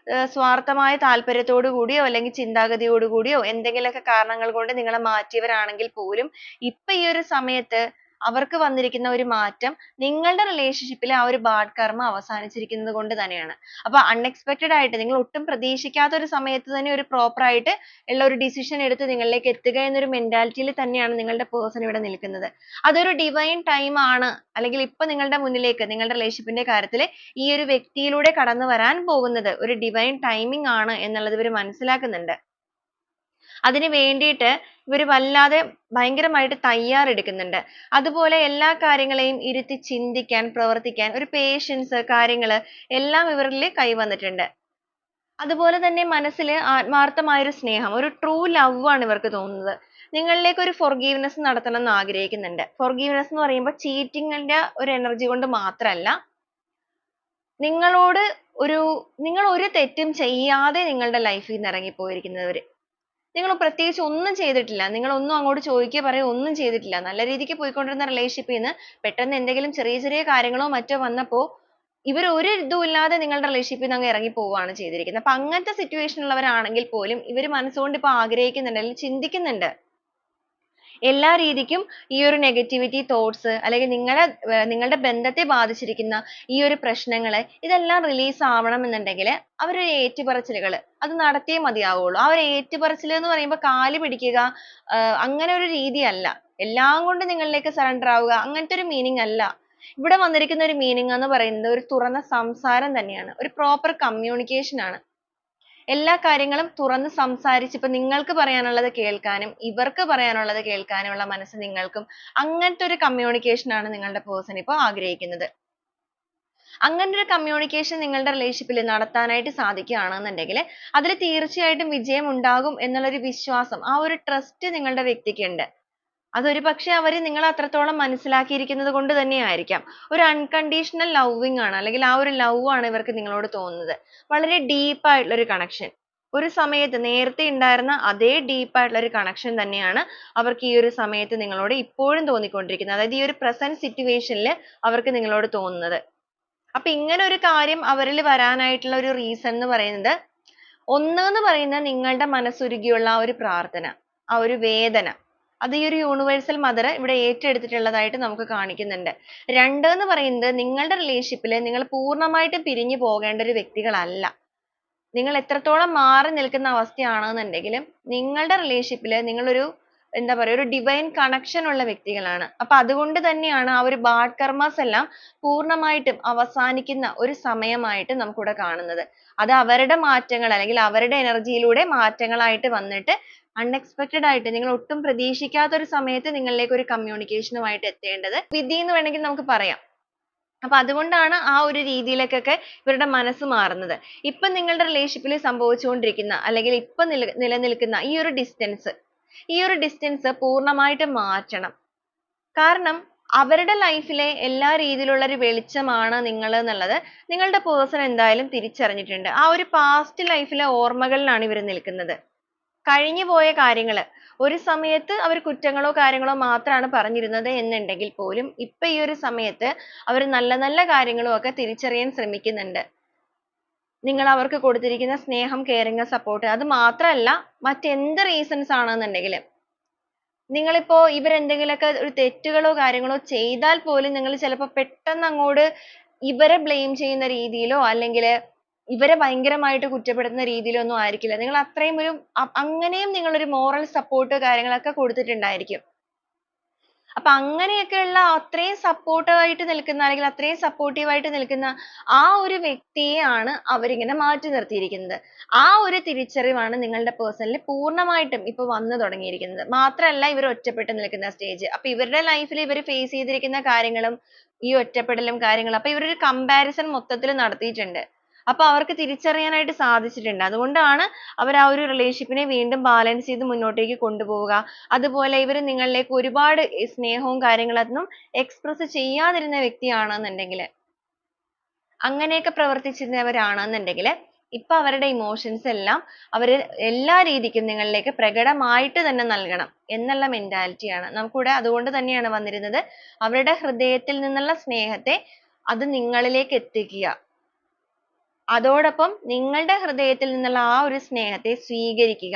സ്വാർത്ഥമായ താല്പര്യത്തോടു കൂടിയോ അല്ലെങ്കിൽ ചിന്താഗതിയോടു കൂടിയോ എന്തെങ്കിലുമൊക്കെ കാരണങ്ങൾ കൊണ്ട് നിങ്ങളെ മാറ്റിയവരാണെങ്കിൽ പോലും ഇപ്പൊ ഈ ഒരു സമയത്ത് അവർക്ക് വന്നിരിക്കുന്ന ഒരു മാറ്റം നിങ്ങളുടെ റിലേഷൻഷിപ്പിലെ ആ ഒരു ബാഡ് കർമ്മ അവസാനിച്ചിരിക്കുന്നത് കൊണ്ട് തന്നെയാണ്. അപ്പൊ അൺഎക്സ്പെക്റ്റഡ് ആയിട്ട് നിങ്ങൾ ഒട്ടും പ്രതീക്ഷിക്കാത്ത ഒരു സമയത്ത് തന്നെ ഒരു പ്രോപ്പർ ആയിട്ട് ഉള്ള ഒരു ഡിസിഷൻ എടുത്ത് നിങ്ങളിലേക്ക് എത്തുക എന്നൊരു മെന്റാലിറ്റിയിൽ തന്നെയാണ് നിങ്ങളുടെ പേഴ്സൺ ഇവിടെ നിൽക്കുന്നത്. അതൊരു ഡിവൈൻ ടൈം ആണ്. അല്ലെങ്കിൽ ഇപ്പൊ നിങ്ങളുടെ മുന്നിലേക്ക് നിങ്ങളുടെ റിലേഷൻഷിപ്പിന്റെ കാര്യത്തിൽ ഈ ഒരു വ്യക്തിയിലൂടെ കടന്നു വരാൻ പോകുന്നത് ഒരു ഡിവൈൻ ടൈമിംഗ് ആണ് എന്നുള്ളത് ഇവർ മനസ്സിലാക്കുന്നുണ്ട്. അതിനു വേണ്ടിയിട്ട് ഇവർ വല്ലാതെ ഭയങ്കരമായിട്ട് തയ്യാറെടുക്കുന്നുണ്ട്. അതുപോലെ എല്ലാ കാര്യങ്ങളെയും ഇരുത്തി ചിന്തിക്കാൻ പ്രവർത്തിക്കാൻ ഒരു പേഷ്യൻസ് കാര്യങ്ങൾ എല്ലാം ഇവരിൽ കൈവന്നിട്ടുണ്ട്. അതുപോലെ തന്നെ മനസ്സിൽ ആത്മാർത്ഥമായ ഒരു സ്നേഹം, ഒരു ട്രൂ ലവ് ആണ് ഇവർക്ക് തോന്നുന്നത്. നിങ്ങളിലേക്ക് ഒരു forgiveness നടത്തണം എന്ന് ആഗ്രഹിക്കുന്നുണ്ട്. forgiveness എന്ന് പറയുമ്പോൾ ചീറ്റിങ്ങിന്റെ ഒരു എനർജി കൊണ്ട് മാത്രമല്ല, നിങ്ങളോട് നിങ്ങൾ ഒരു തെറ്റും ചെയ്യാതെ നിങ്ങളുടെ ലൈഫിൽ നിന്ന് ഇറങ്ങിപ്പോയിരിക്കുന്നവർ. നിങ്ങൾ പ്രത്യേകിച്ച് ഒന്നും ചെയ്തിട്ടില്ല. നിങ്ങൾ ഒന്നും അങ്ങോട്ട് ചോദിക്കുകയോ പറയുകയോ ഒന്നും ചെയ്തിട്ടില്ല. നല്ല രീതിക്ക് പോയിക്കൊണ്ടിരുന്ന റിലേഷൻഷിപ്പിൽ നിന്ന് പെട്ടെന്ന് എന്തെങ്കിലും ചെറിയ ചെറിയ കാര്യങ്ങളോ മറ്റോ വന്നപ്പോൾ ഇവർ ഒരു ഇതും ഇല്ലാതെ നിങ്ങളുടെ റിലേഷൻഷിപ്പിൽ നിന്ന് അങ്ങ് ഇറങ്ങി പോവുകയാണ് ചെയ്തിരിക്കുന്നത്. അപ്പൊ അങ്ങനത്തെ സിറ്റുവേഷൻ ഉള്ളവരാണെങ്കിൽ പോലും ഇവർ മനസ്സുകൊണ്ട് ഇപ്പൊ ആഗ്രഹിക്കുന്നുണ്ട് അല്ലെങ്കിൽ ചിന്തിക്കുന്നുണ്ട്. എല്ലാ രീതിക്കും ഈ ഒരു നെഗറ്റിവിറ്റി തോട്ട്സ് അല്ലെങ്കിൽ നിങ്ങളുടെ ബന്ധത്തെ ബാധിച്ചിരിക്കുന്ന ഈ ഒരു പ്രശ്നങ്ങൾ ഇതെല്ലാം റിലീസ് ആവണം എന്നുണ്ടെങ്കിൽ അവരൊരു ഏറ്റുപറച്ചിലുകൾ അത് നടത്തിയേ മതിയാവുള്ളൂ. ആ ഒരു ഏറ്റുപറച്ചിൽ എന്ന് പറയുമ്പോൾ കാല് പിടിക്കുക അങ്ങനെ ഒരു രീതിയല്ല. എല്ലാം കൊണ്ട് നിങ്ങളിലേക്ക് സറണ്ടർ ആവുക അങ്ങനത്തെ ഒരു മീനിങ് അല്ല. ഇവിടെ വന്നിരിക്കുന്ന ഒരു മീനിങ് എന്ന് പറയുന്നത് ഒരു തുറന്ന സംസാരം തന്നെയാണ്. ഒരു പ്രോപ്പർ കമ്മ്യൂണിക്കേഷൻ ആണ്. എല്ലാ കാര്യങ്ങളും തുറന്ന് സംസാരിച്ച് ഇപ്പൊ നിങ്ങൾക്ക് പറയാനുള്ളത് കേൾക്കാനും ഇവർക്ക് പറയാനുള്ളത് കേൾക്കാനുമുള്ള മനസ്സ് നിങ്ങൾക്കും അങ്ങനത്തെ ഒരു communication ആണ് നിങ്ങളുടെ person ഇപ്പൊ ആഗ്രഹിക്കുന്നത്. അങ്ങനെ ഒരു കമ്മ്യൂണിക്കേഷൻ നിങ്ങളുടെ റിലേഷൻഷിപ്പിൽ നടത്താനായിട്ട് സാധിക്കുകയാണെന്നുണ്ടെങ്കിൽ അതിൽ തീർച്ചയായിട്ടും വിജയം ഉണ്ടാകും എന്നുള്ളൊരു വിശ്വാസം, ആ ഒരു ട്രസ്റ്റ് നിങ്ങളുടെ വ്യക്തിക്ക് ഉണ്ട്. അതൊരു പക്ഷെ അവർ നിങ്ങളെ അത്രത്തോളം മനസ്സിലാക്കിയിരിക്കുന്നത് കൊണ്ട് തന്നെ ആയിരിക്കാം. ഒരു അൺകണ്ടീഷണൽ ലവിങ് ആണ്, അല്ലെങ്കിൽ ആ ഒരു ലവ് ആണ് ഇവർക്ക് നിങ്ങളോട് തോന്നുന്നത്. വളരെ ഡീപ്പ് ആയിട്ടുള്ള ഒരു കണക്ഷൻ, ഒരു സമയത്ത് നേരത്തെ ഉണ്ടായിരുന്ന അതേ ഡീപ്പ് ആയിട്ടുള്ള ഒരു കണക്ഷൻ തന്നെയാണ് അവർക്ക് ഈ ഒരു സമയത്ത് നിങ്ങളോട് ഇപ്പോഴും തോന്നിക്കൊണ്ടിരിക്കുന്നത്. അതായത് ഈ ഒരു പ്രസന്റ് സിറ്റുവേഷനിൽ അവർക്ക് നിങ്ങളോട് തോന്നുന്നത്. അപ്പൊ ഇങ്ങനെ ഒരു കാര്യം അവരിൽ വരാനായിട്ടുള്ള ഒരു റീസൺ എന്ന് പറയുന്നത്, ഒന്ന് എന്ന് പറയുന്നത് നിങ്ങളുടെ മനസ്സുരുകിയുള്ള ആ ഒരു പ്രാർത്ഥന, ആ ഒരു വേദന, അത് ഈ ഒരു യൂണിവേഴ്സൽ മദർ ഇവിടെ ഏറ്റെടുത്തിട്ടുള്ളതായിട്ട് നമുക്ക് കാണിക്കുന്നുണ്ട്. രണ്ട് എന്ന് പറയുന്നത് നിങ്ങളുടെ റിലേഷൻഷിപ്പിൽ നിങ്ങൾ പൂർണ്ണമായിട്ടും പിരിഞ്ഞു പോകേണ്ട ഒരു വ്യക്തികളല്ല. നിങ്ങൾ എത്രത്തോളം മാറി നിൽക്കുന്ന അവസ്ഥയാണെന്നുണ്ടെങ്കിലും നിങ്ങളുടെ റിലേഷൻഷിപ്പിൽ നിങ്ങളൊരു എന്താ പറയുക, ഒരു ഡിവൈൻ കണക്ഷൻ ഉള്ള വ്യക്തികളാണ്. അപ്പൊ അതുകൊണ്ട് തന്നെയാണ് ആ ഒരു ബാഡ് കർമാസ് എല്ലാം പൂർണ്ണമായിട്ടും അവസാനിക്കുന്ന ഒരു സമയമായിട്ട് നമുക്കിവിടെ കാണുന്നത്. അത് അവരുടെ മാറ്റങ്ങൾ അല്ലെങ്കിൽ അവരുടെ എനർജിയിലൂടെ മാറ്റങ്ങളായിട്ട് വന്നിട്ട് അൺഎക്സ്പെക്ടഡ് ആയിട്ട് നിങ്ങൾ ഒട്ടും പ്രതീക്ഷിക്കാത്ത ഒരു സമയത്ത് നിങ്ങളിലേക്ക് ഒരു കമ്മ്യൂണിക്കേഷനുമായിട്ട് എത്തേണ്ടത് വിധി എന്ന് വേണമെങ്കിൽ നമുക്ക് പറയാം. അപ്പൊ അതുകൊണ്ടാണ് ആ ഒരു രീതിയിലേക്കൊക്കെ ഇവരുടെ മനസ്സ് മാറുന്നത്. ഇപ്പൊ നിങ്ങളുടെ റിലേഷൻഷിപ്പിൽ സംഭവിച്ചുകൊണ്ടിരിക്കുന്ന അല്ലെങ്കിൽ ഇപ്പൊ നിലനിൽക്കുന്ന ഈ ഒരു ഡിസ്റ്റൻസ് പൂർണ്ണമായിട്ട് മാറ്റണം. കാരണം അവരുടെ ലൈഫിലെ എല്ലാ രീതിയിലുള്ള ഒരു വെളിച്ചമാണ് നിങ്ങൾ എന്നുള്ളത് നിങ്ങളുടെ പേഴ്സൺ എന്തായാലും തിരിച്ചറിഞ്ഞിട്ടുണ്ട്. ആ ഒരു പാസ്റ്റ് ലൈഫിലെ ഓർമ്മകളിലാണ് ഇവർ നിൽക്കുന്നത്. കഴിഞ്ഞു പോയ കാര്യങ്ങൾ, ഒരു സമയത്ത് അവർ കുറ്റങ്ങളോ കാര്യങ്ങളോ മാത്രമാണ് പറഞ്ഞിരുന്നത് എന്നുണ്ടെങ്കിൽ പോലും ഇപ്പൊ ഈ ഒരു സമയത്ത് അവർ നല്ല നല്ല കാര്യങ്ങളും ഒക്കെ തിരിച്ചറിയാൻ ശ്രമിക്കുന്നുണ്ട്. നിങ്ങൾ അവർക്ക് കൊടുത്തിരിക്കുന്ന സ്നേഹം, കെയറിങ്, സപ്പോർട്ട്, അത് മാത്രമല്ല മറ്റെന്ത് റീസൺസ് ആണെന്നുണ്ടെങ്കിലും നിങ്ങളിപ്പോ ഇവരെന്തെങ്കിലുമൊക്കെ ഒരു തെറ്റുകളോ കാര്യങ്ങളോ ചെയ്താൽ പോലും നിങ്ങൾ ചിലപ്പോൾ പെട്ടെന്ന് അങ്ങോട്ട് ഇവരെ ബ്ലെയിം ചെയ്യുന്ന രീതിയിലോ അല്ലെങ്കിൽ ഇവരെ ഭയങ്കരമായിട്ട് കുറ്റപ്പെടുത്തുന്ന രീതിയിലോ ഒന്നും ആയിരിക്കില്ല. നിങ്ങൾ അത്രയും ഒരു അങ്ങനെയും നിങ്ങളൊരു മോറൽ സപ്പോർട്ട് കാര്യങ്ങളൊക്കെ കൊടുത്തിട്ടുണ്ടായിരിക്കും. അപ്പൊ അങ്ങനെയൊക്കെയുള്ള അത്രയും സപ്പോർട്ടീവ് ആയിട്ട് നിൽക്കുന്ന അല്ലെങ്കിൽ അത്രയും സപ്പോർട്ടീവ് ആയിട്ട് നിൽക്കുന്ന ആ ഒരു വ്യക്തിയെയാണ് അവരിങ്ങനെ മാറ്റി നിർത്തിയിരിക്കുന്നത്. ആ ഒരു തിരിച്ചറിവാണ് നിങ്ങളുടെ പേഴ്സണിൽ പൂർണ്ണമായിട്ടും ഇപ്പൊ വന്നു തുടങ്ങിയിരിക്കുന്നത്. മാത്രമല്ല ഇവർ ഒറ്റപ്പെട്ട് നിൽക്കുന്ന സ്റ്റേജ്. അപ്പൊ ഇവരുടെ ലൈഫിൽ ഇവർ ഫേസ് ചെയ്തിരിക്കുന്ന കാര്യങ്ങളും ഈ ഒറ്റപ്പെടലും കാര്യങ്ങളും അപ്പൊ ഇവരൊരു കമ്പാരിസൺ മൊത്തത്തിൽ നടത്തിയിട്ടുണ്ട്. അപ്പൊ അവർക്ക് തിരിച്ചറിയാനായിട്ട് സാധിച്ചിട്ടുണ്ട്. അതുകൊണ്ടാണ് അവർ ആ ഒരു റിലേഷൻഷിപ്പിനെ വീണ്ടും ബാലൻസ് ചെയ്ത് മുന്നോട്ടേക്ക് കൊണ്ടുപോവുക. അതുപോലെ ഇവർ നിങ്ങളിലേക്ക് ഒരുപാട് സ്നേഹവും കാര്യങ്ങളൊന്നും എക്സ്പ്രസ് ചെയ്യാതിരുന്ന വ്യക്തിയാണെന്നുണ്ടെങ്കിൽ, അങ്ങനെയൊക്കെ പ്രവർത്തിച്ചിരുന്നവരാണെന്നുണ്ടെങ്കിൽ ഇപ്പൊ അവരുടെ ഇമോഷൻസ് എല്ലാം അവർ എല്ലാ രീതിക്കും നിങ്ങളിലേക്ക് പ്രകടമായിട്ട് തന്നെ നൽകണം എന്നുള്ള മെന്റാലിറ്റിയാണ് നമുക്കിവിടെ. അതുകൊണ്ട് തന്നെയാണ് വന്നിരുന്നത് അവരുടെ ഹൃദയത്തിൽ നിന്നുള്ള സ്നേഹത്തെ അത് നിങ്ങളിലേക്ക് എത്തിക്കുക. അതോടൊപ്പം നിങ്ങളുടെ ഹൃദയത്തിൽ നിന്നുള്ള ആ ഒരു സ്നേഹത്തെ സ്വീകരിക്കുക.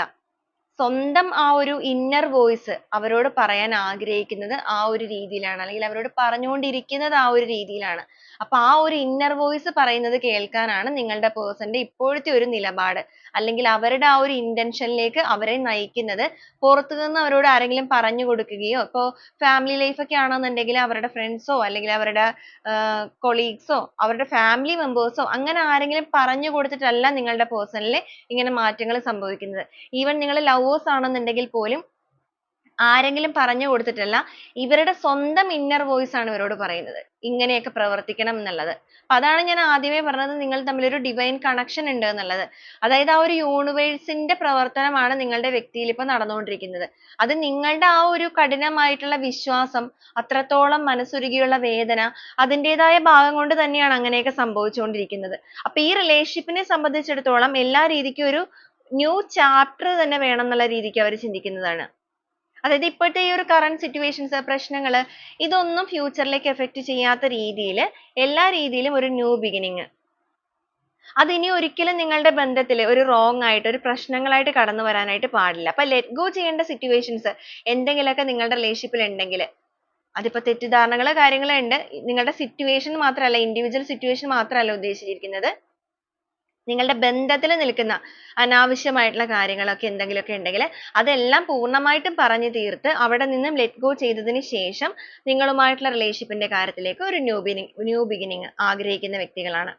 സ്വന്തം ആ ഒരു ഇന്നർ വോയിസ് അവരോട് പറയാൻ ആഗ്രഹിക്കുന്നത് ആ ഒരു രീതിയിലാണ്, അല്ലെങ്കിൽ അവരോട് പറഞ്ഞുകൊണ്ടിരിക്കുന്നത് ആ ഒരു രീതിയിലാണ്. അപ്പൊ ആ ഒരു ഇന്നർ വോയിസ് പറയുന്നത് കേൾക്കാനാണ് നിങ്ങളുടെ പേഴ്സന്റെ ഇപ്പോഴത്തെ ഒരു നിലപാട്, അല്ലെങ്കിൽ അവരുടെ ആ ഒരു ഇന്റൻഷനിലേക്ക് അവരെ നയിക്കുന്നത്. പുറത്തു നിന്ന് അവരോട് ആരെങ്കിലും പറഞ്ഞു കൊടുക്കുകയോ, ഇപ്പോ ഫാമിലി ലൈഫ് ഒക്കെ ആണെന്നുണ്ടെങ്കിൽ അവരുടെ ഫ്രണ്ട്സോ അല്ലെങ്കിൽ അവരുടെ കൊളീഗ്സോ അവരുടെ ഫാമിലി മെമ്പേഴ്സോ അങ്ങനെ ആരെങ്കിലും പറഞ്ഞു കൊടുത്തിട്ടല്ല നിങ്ങളുടെ പേഴ്സണിൽ ഇങ്ങനെ മാറ്റങ്ങൾ സംഭവിക്കുന്നത്. ഈവൻ നിങ്ങൾ ലവേഴ്സ് ആണെന്നുണ്ടെങ്കിൽ പോലും ആരെങ്കിലും പറഞ്ഞു കൊടുത്തിട്ടല്ല, ഇവരുടെ സ്വന്തം ഇന്നർ വോയിസ് ആണ് ഇവരോട് പറയുന്നത് ഇങ്ങനെയൊക്കെ പ്രവർത്തിക്കണം എന്നുള്ളത്. അപ്പൊ അതാണ് ഞാൻ ആദ്യമേ പറഞ്ഞത് നിങ്ങൾ തമ്മിൽ ഒരു ഡിവൈൻ കണക്ഷൻ ഉണ്ട് എന്നുള്ളത്. അതായത് ആ ഒരു യൂണിവേഴ്സിന്റെ പ്രവർത്തനമാണ് നിങ്ങളുടെ വ്യക്തിയിൽ ഇപ്പൊ നടന്നുകൊണ്ടിരിക്കുന്നത്. അത് നിങ്ങളുടെ ആ ഒരു കഠിനമായിട്ടുള്ള വിശ്വാസം, അത്രത്തോളം മനസ്സുരുകിയുള്ള വേദന, അതിൻ്റെതായ ഭാഗം കൊണ്ട് തന്നെയാണ് അങ്ങനെയൊക്കെ സംഭവിച്ചുകൊണ്ടിരിക്കുന്നത്. അപ്പൊ ഈ റിലേഷൻഷിപ്പിനെ സംബന്ധിച്ചിടത്തോളം എല്ലാ രീതിക്കും ഒരു ന്യൂ ചാപ്റ്റർ തന്നെ വേണം എന്നുള്ള രീതിക്ക് അവർ ചിന്തിക്കുന്നതാണ്. അതായത് ഇപ്പോഴത്തെ ഈ ഒരു കറന്റ് സിറ്റുവേഷൻസ്, പ്രശ്നങ്ങൾ, ഇതൊന്നും ഫ്യൂച്ചറിലേക്ക് എഫക്ട് ചെയ്യാത്ത രീതിയിൽ എല്ലാ രീതിയിലും ഒരു ന്യൂ ബിഗിനിങ്, അത് ഇനി ഒരിക്കലും നിങ്ങളുടെ ബന്ധത്തിൽ ഒരു റോങ് ആയിട്ട് ഒരു പ്രശ്നങ്ങളായിട്ട് കടന്നു വരാനായിട്ട് പാടില്ല. അപ്പൊ ലെറ്റ് ഗോ ചെയ്യേണ്ട സിറ്റുവേഷൻസ് എന്തെങ്കിലുമൊക്കെ നിങ്ങളുടെ റിലേഷൻഷിപ്പിൽ ഉണ്ടെങ്കിൽ, അതിപ്പോ തെറ്റിദ്ധാരണകൾ കാര്യങ്ങൾ ഉണ്ട്, നിങ്ങളുടെ സിറ്റുവേഷൻ മാത്രമല്ല, ഇൻഡിവിജ്വൽ സിറ്റുവേഷൻ മാത്രമല്ല ഉദ്ദേശിച്ചിരിക്കുന്നത്, നിങ്ങളുടെ ബന്ധത്തിൽ നിൽക്കുന്ന അനാവശ്യമായിട്ടുള്ള കാര്യങ്ങളൊക്കെ എന്തെങ്കിലുമൊക്കെ ഉണ്ടെങ്കിൽ അതെല്ലാം പൂർണ്ണമായിട്ടും പറഞ്ഞു തീർത്ത് അവിടെ നിന്നും ലെറ്റ് ഗോ ചെയ്തതിന് ശേഷം നിങ്ങളുമായിട്ടുള്ള റിലേഷൻഷിപ്പിന്റെ കാര്യത്തിലേക്ക് ഒരു ന്യൂ ബിഗിനിങ് ആഗ്രഹിക്കുന്ന വ്യക്തികളാണ്.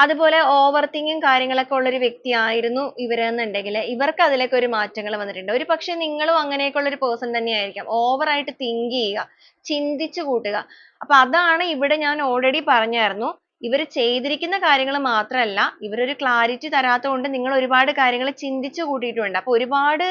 അതുപോലെ ഓവർ തിങ്കിങ് കാര്യങ്ങളൊക്കെ ഉള്ള ഒരു വ്യക്തിയായിരുന്നു ഇവരെന്നുണ്ടെങ്കിൽ ഇവർക്ക് അതിലൊക്കെ ഒരു മാറ്റങ്ങൾ വന്നിട്ടുണ്ട്. ഒരു പക്ഷെ നിങ്ങളും അങ്ങനെയൊക്കെ ഉള്ള ഒരു പേഴ്സൺ തന്നെയായിരിക്കാം. ഓവറായിട്ട് തിങ്ക് ചെയ്യുക, ചിന്തിച്ചു കൂട്ടുക. അപ്പൊ അതാണ് ഇവിടെ ഞാൻ ഓൾറെഡി പറഞ്ഞായിരുന്നു, ഇവർ ചെയ്തിരിക്കുന്ന കാര്യങ്ങൾ മാത്രമല്ല, ഇവരൊരു ക്ലാരിറ്റി തരാത്തതുകൊണ്ട് നിങ്ങൾ ഒരുപാട് കാര്യങ്ങൾ ചിന്തിച്ചു കൂട്ടിയിട്ടുണ്ട്. അപ്പൊ ഒരുപാട്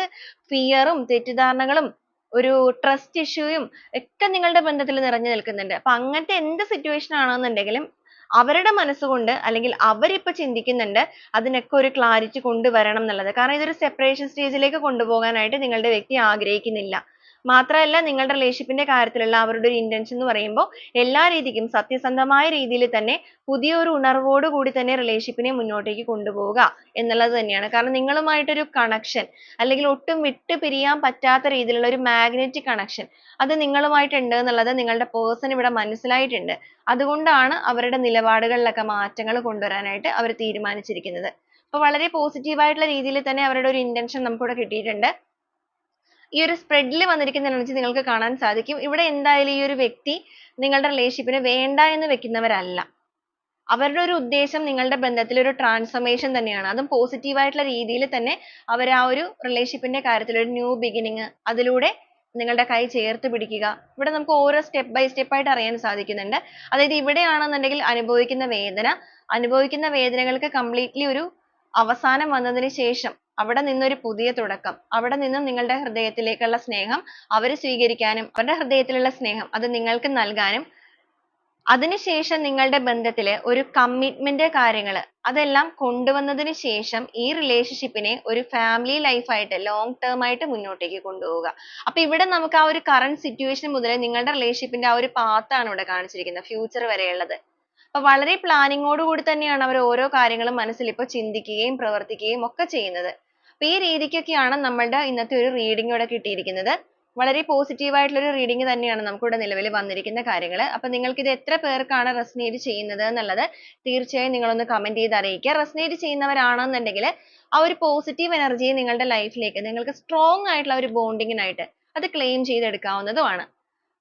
ഫിയറും തെറ്റിദ്ധാരണകളും ഒരു ട്രസ്റ്റ് ഇഷ്യൂയും ഒക്കെ നിങ്ങളുടെ ബന്ധത്തിൽ നിറഞ്ഞു നിൽക്കുന്നുണ്ട്. അപ്പൊ അങ്ങനത്തെ എന്ത് സിറ്റുവേഷൻ ആണെന്നുണ്ടെങ്കിലും അവരുടെ മനസ്സുകൊണ്ട് അല്ലെങ്കിൽ അവരിപ്പോ ചിന്തിക്കുന്നുണ്ട് അതിനൊക്കെ ഒരു ക്ലാരിറ്റി കൊണ്ടുവരണം എന്നുള്ളത്. കാരണം ഇതൊരു സെപ്പറേഷൻ സ്റ്റേജിലേക്ക് കൊണ്ടുപോകാനായിട്ട് നിങ്ങളുടെ വ്യക്തി ആഗ്രഹിക്കുന്നില്ല. മാത്രമല്ല നിങ്ങളുടെ റിലേഷൻഷിപ്പിന്റെ കാര്യത്തിലുള്ള അവരുടെ ഒരു ഇന്റൻഷൻ എന്ന് പറയുമ്പോൾ എല്ലാ രീതിക്കും സത്യസന്ധമായ രീതിയിൽ തന്നെ പുതിയൊരു ഉണർവോട് കൂടി തന്നെ റിലേഷൻഷിപ്പിനെ മുന്നോട്ടേക്ക് കൊണ്ടുപോവുക എന്നുള്ളത് തന്നെയാണ്. കാരണം നിങ്ങളുമായിട്ടൊരു കണക്ഷൻ അല്ലെങ്കിൽ ഒട്ടും വിട്ടു പിരിയാൻ പറ്റാത്ത രീതിയിലുള്ള ഒരു മാഗ്നറ്റിക് കണക്ഷൻ അത് നിങ്ങളുമായിട്ടുണ്ട് എന്നുള്ളത് നിങ്ങളുടെ പേഴ്സൺ ഇവിടെ മനസ്സിലായിട്ടുണ്ട്. അതുകൊണ്ടാണ് അവരുടെ നിലപാടുകളിലൊക്കെ മാറ്റങ്ങൾ കൊണ്ടുവരാനായിട്ട് അവർ തീരുമാനിച്ചിരിക്കുന്നത്. അപ്പോൾ വളരെ പോസിറ്റീവ് ആയിട്ടുള്ള രീതിയിൽ തന്നെ അവരുടെ ഒരു ഇന്റൻഷൻ നമുക്കിവിടെ കിട്ടിയിട്ടുണ്ട്. ഈ ഒരു സ്പ്രെഡിൽ വന്നിരിക്കുന്ന എനർജി നിങ്ങൾക്ക് കാണാൻ സാധിക്കും. ഇവിടെ എന്തായാലും ഈ ഒരു വ്യക്തി നിങ്ങളുടെ റിലേഷൻഷിപ്പിനെ വേണ്ട എന്ന് വെക്കുന്നവരല്ല. അവരുടെ ഒരു ഉദ്ദേശം നിങ്ങളുടെ ബന്ധത്തിൽ ഒരു ട്രാൻസ്ഫോർമേഷൻ തന്നെയാണ്. അതും പോസിറ്റീവ് ആയിട്ടുള്ള രീതിയിൽ തന്നെ അവർ ആ ഒരു റിലേഷൻഷിപ്പിന്റെ കാര്യത്തിൽ ഒരു ന്യൂ ബിഗിനിങ് അതിലൂടെ നിങ്ങളുടെ കൈ ചേർത്ത് പിടിക്കുക. ഇവിടെ നമുക്ക് ഓരോ സ്റ്റെപ്പ് ബൈ സ്റ്റെപ്പ് ആയിട്ട് അറിയാൻ സാധിക്കുന്നുണ്ട്. അതായത് ഇവിടെയാണെന്നുണ്ടെങ്കിൽ അനുഭവിക്കുന്ന വേദനകൾക്ക് കംപ്ലീറ്റ്ലി ഒരു അവസാനം വന്നതിന് ശേഷം അവിടെ നിന്നൊരു പുതിയ തുടക്കം, അവിടെ നിന്നും നിങ്ങളുടെ ഹൃദയത്തിലേക്കുള്ള സ്നേഹം അവർ സ്വീകരിക്കാനും അവരുടെ ഹൃദയത്തിലുള്ള സ്നേഹം അത് നിങ്ങൾക്ക് നൽകാനും അതിനുശേഷം നിങ്ങളുടെ ബന്ധത്തിൽ ഒരു കമ്മിറ്റ്മെന്റ് കാര്യങ്ങൾ അതെല്ലാം കൊണ്ടുവന്നതിന് ശേഷം ഈ റിലേഷൻഷിപ്പിനെ ഒരു ഫാമിലി ലൈഫായിട്ട് ലോങ് ടേം ആയിട്ട് മുന്നോട്ടേക്ക് കൊണ്ടുപോവുക. അപ്പൊ ഇവിടെ നമുക്ക് ആ ഒരു കറന്റ് സിറ്റുവേഷൻ മുതൽ നിങ്ങളുടെ റിലേഷൻഷിപ്പിന്റെ ആ ഒരു പാത്താണ് ഇവിടെ കാണിച്ചിരിക്കുന്നത്, ഫ്യൂച്ചർ വരെയുള്ളത്. അപ്പൊ വളരെ പ്ലാനിങ്ങോട് കൂടി തന്നെയാണ് അവർ ഓരോ കാര്യങ്ങളും മനസ്സിൽ ഇപ്പൊ ചിന്തിക്കുകയും പ്രവർത്തിക്കുകയും ഒക്കെ ചെയ്യുന്നത്. അപ്പൊ ഈ രീതിക്കൊക്കെയാണ് നമ്മളുടെ ഇന്നത്തെ ഒരു റീഡിംഗ് ഇവിടെ കിട്ടിയിരിക്കുന്നത്. വളരെ പോസിറ്റീവ് ആയിട്ടുള്ള ഒരു റീഡിംഗ് തന്നെയാണ് നമുക്കിവിടെ നിലവിൽ വന്നിരിക്കുന്ന കാര്യങ്ങൾ. അപ്പൊ നിങ്ങൾക്ക് ഇത് എത്ര പേർക്കാണ് റെസനേറ്റ് ചെയ്യുന്നത് എന്നുള്ളത് തീർച്ചയായും നിങ്ങളൊന്ന് കമന്റ് ചെയ്ത് അറിയിക്കുക. റെസനേറ്റ് ചെയ്യുന്നവരാണെന്നുണ്ടെങ്കിൽ ആ ഒരു പോസിറ്റീവ് എനർജിയെ നിങ്ങളുടെ ലൈഫിലേക്ക് നിങ്ങൾക്ക് സ്ട്രോങ് ആയിട്ടുള്ള ഒരു ബോണ്ടിങ്ങിനായിട്ട് അത് ക്ലെയിം ചെയ്തെടുക്കാവുന്നതുമാണ്.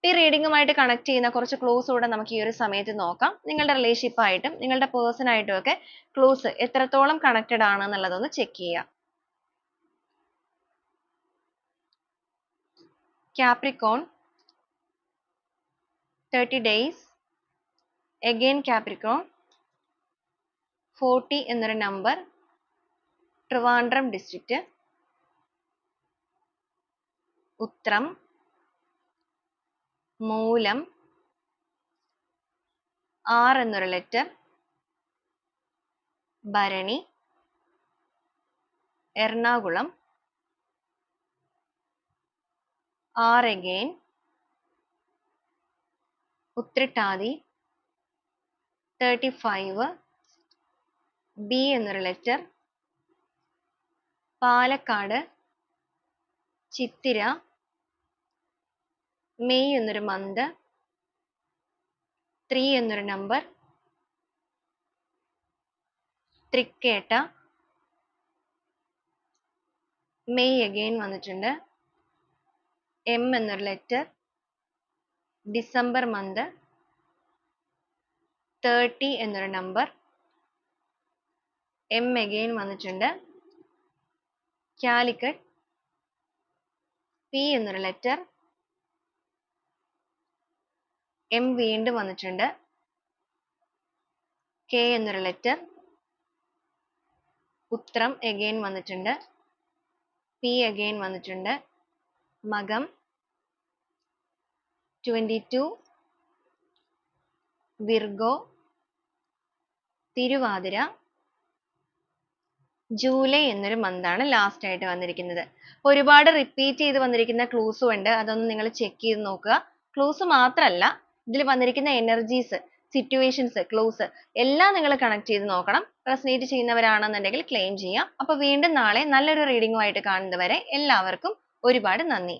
ഈ റീഡിംഗുമായിട്ട് കണക്ട് ചെയ്യുന്ന കുറച്ച് ക്ലൂസ് കൂടെ നമുക്ക് ഈ ഒരു സമയത്ത് നോക്കാം. നിങ്ങളുടെ റിലേഷൻഷിപ്പ് ആയിട്ടും നിങ്ങളുടെ പേഴ്സൺ ആയിട്ടും ഒക്കെ ക്ലൂസ് എത്രത്തോളം കണക്റ്റഡ് ആണ് എന്നുള്ളതൊന്ന് ചെക്ക് ചെയ്യാം. Capricorn 30 days, again Capricorn 40 എന്നൊരു നമ്പർ, ട്രിവാൻഡ്രം ഡിസ്ട്രിക്റ്റ്, ഉത്രം, മൂലം, R എന്നൊരു ലെറ്റർ, ഭരണി, എറണാകുളം, R again, ഉത്രട്ടാതി 35, B എന്നൊരു ലെറ്റർ, പാലക്കാട്, ചിത്തിര, മെയ് എന്നൊരു മന്ത്, 3 എന്നൊരു നമ്പർ, തൃക്കേട്ട, മെയ് again വന്നിട്ടുണ്ട്, M എന്നൊരു ലെറ്റർ, ഡിസംബർ മന്ത്, 30 എന്നൊരു നമ്പർ, M again വന്നിട്ടുണ്ട്, കാലിക്കറ്റ്, P എന്നൊരു ലെറ്റർ, M വീണ്ടും വന്നിട്ടുണ്ട്, K എന്നൊരു ലെറ്റർ, ഉത്രം again വന്നിട്ടുണ്ട്, P again വന്നിട്ടുണ്ട്, മകം, 22, വിർഗോ, തിരുവാതിര, ജൂലൈ എന്നൊരു മന്താണ് ലാസ്റ്റ് ആയിട്ട് വന്നിരിക്കുന്നത്. അപ്പോൾ ഒരുപാട് റിപ്പീറ്റ് ചെയ്ത് വന്നിരിക്കുന്ന ക്ലൂസും ഉണ്ട്, അതൊന്ന് നിങ്ങൾ ചെക്ക് ചെയ്ത് നോക്കുക. ക്ലൂസ് മാത്രമല്ല ഇതിൽ വന്നിരിക്കുന്ന എനർജീസ്, സിറ്റുവേഷൻസ്, ക്ലൂസ് എല്ലാം നിങ്ങൾ കണക്ട് ചെയ്ത് നോക്കണം. റെസനേറ്റ് ചെയ്യുന്നവരാണെന്നുണ്ടെങ്കിൽ ക്ലെയിം ചെയ്യാം. അപ്പോൾ വീണ്ടും നാളെ നല്ലൊരു റീഡിംഗുമായിട്ട് കാണുന്നതുവരെ എല്ലാവർക്കും ഒരുപാട് നന്ദി.